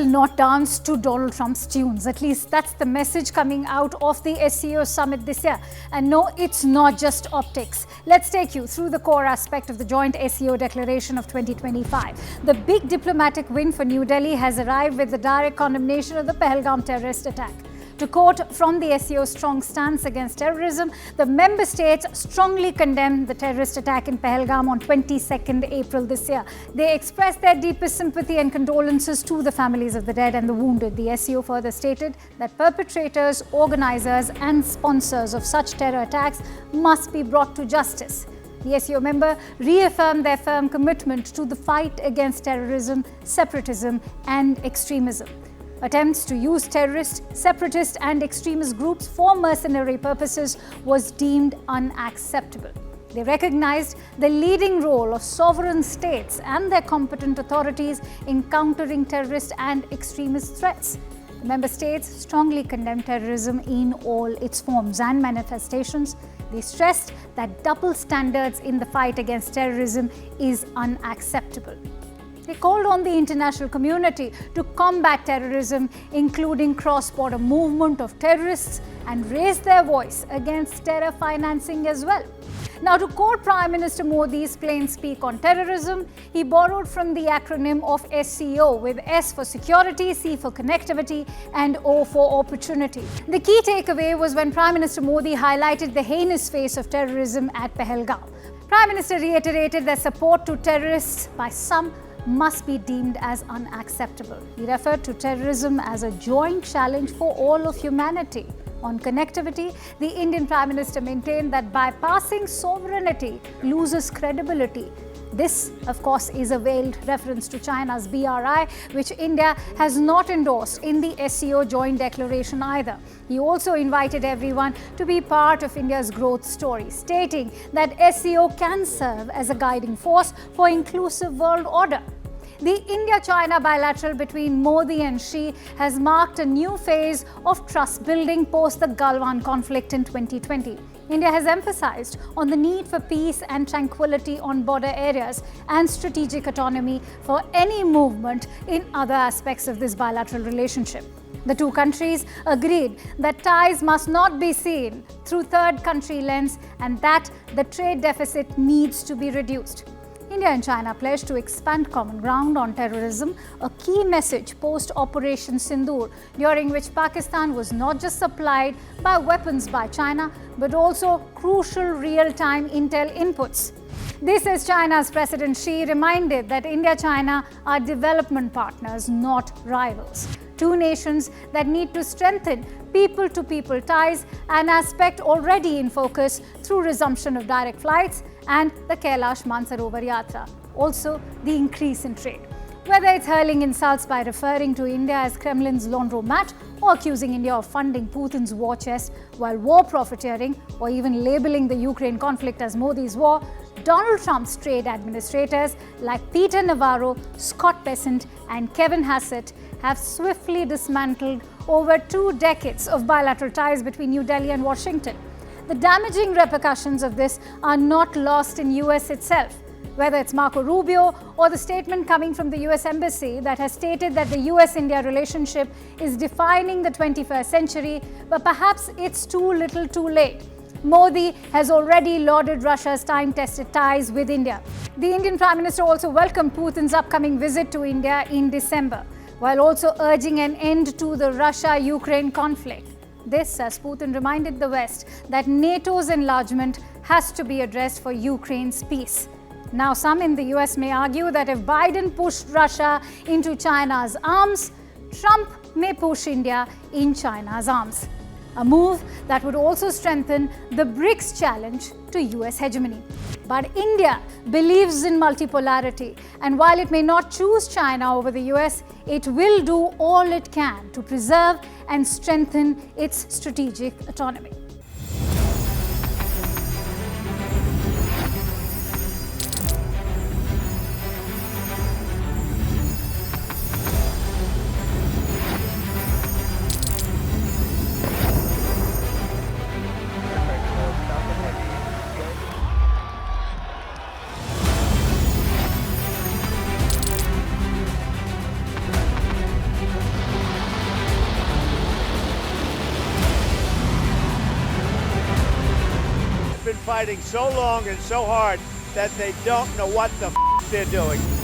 not dance to Donald Trump's tunes. At least that's the message coming out of the SEO Summit this year. And no, it's not just optics. Let's take you through the core aspect of the joint SEO declaration of 2025. The big diplomatic win for New Delhi has arrived with the direct condemnation of the Pahalgam terrorist attack. To quote from the SEO's strong stance against terrorism, the member states strongly condemned the terrorist attack in Pahalgam on 22nd April this year. They expressed their deepest sympathy and condolences to the families of the dead and the wounded. The SEO further stated that perpetrators, organizers and sponsors of such terror attacks must be brought to justice. The SEO member reaffirmed their firm commitment to the fight against terrorism, separatism and extremism. Attempts to use terrorist, separatist and extremist groups for mercenary purposes was deemed unacceptable. They recognized the leading role of sovereign states and their competent authorities in countering terrorist and extremist threats. The member states strongly condemned terrorism in all its forms and manifestations. They stressed that double standards in the fight against terrorism is unacceptable. They called on the international community to combat terrorism, including cross-border movement of terrorists, and raise their voice against terror financing as well. Now, to quote Prime Minister Modi's plain speak on terrorism, he borrowed from the acronym of SCO, with S for security, C for connectivity, and O for opportunity. The key takeaway was when Prime Minister Modi highlighted the heinous face of terrorism at Pahalgam. Prime Minister reiterated their support to terrorists by some must be deemed as unacceptable. He referred to terrorism as a joint challenge for all of humanity. On connectivity, the Indian Prime Minister maintained that bypassing sovereignty loses credibility. This, of course, is a veiled reference to China's BRI, which India has not endorsed in the SEO joint declaration either. He also invited everyone to be part of India's growth story, stating that SEO can serve as a guiding force for inclusive world order. The India-China bilateral between Modi and Xi has marked a new phase of trust building post the Galwan conflict in 2020. India has emphasized on the need for peace and tranquility on border areas and strategic autonomy for any movement in other aspects of this bilateral relationship. The two countries agreed that ties must not be seen through third country lens and that the trade deficit needs to be reduced. India and China pledged to expand common ground on terrorism, a key message post-Operation Sindoor, during which Pakistan was not just supplied by weapons by China, but also crucial real-time intel inputs. This as China's President Xi reminded that India-China are development partners, not rivals. Two nations that need to strengthen people-to-people ties, an aspect already in focus through resumption of direct flights and the Kailash Mansarovar Yatra. Also, the increase in trade. Whether it's hurling insults by referring to India as Kremlin's laundromat or accusing India of funding Putin's war chest while war profiteering, or even labeling the Ukraine conflict as Modi's war, Donald Trump's trade administrators like Peter Navarro, Scott Bessent and Kevin Hassett have swiftly dismantled over 2 decades of bilateral ties between New Delhi and Washington. The damaging repercussions of this are not lost in US itself. Whether it's Marco Rubio or the statement coming from the US Embassy that has stated that the US-India relationship is defining the 21st century, but perhaps it's too little too late. Modi has already lauded Russia's time-tested ties with India. The Indian Prime Minister also welcomed Putin's upcoming visit to India in December, while also urging an end to the Russia-Ukraine conflict. This, as Putin reminded the West that NATO's enlargement has to be addressed for Ukraine's peace. Now, some in the US may argue that if Biden pushed Russia into China's arms, Trump may push India in China's arms. A move that would also strengthen the BRICS challenge to US hegemony. But India believes in multipolarity, and while it may not choose China over the US, it will do all it can to preserve and strengthen its strategic autonomy. fighting so long and so hard that they don't know what the they're doing.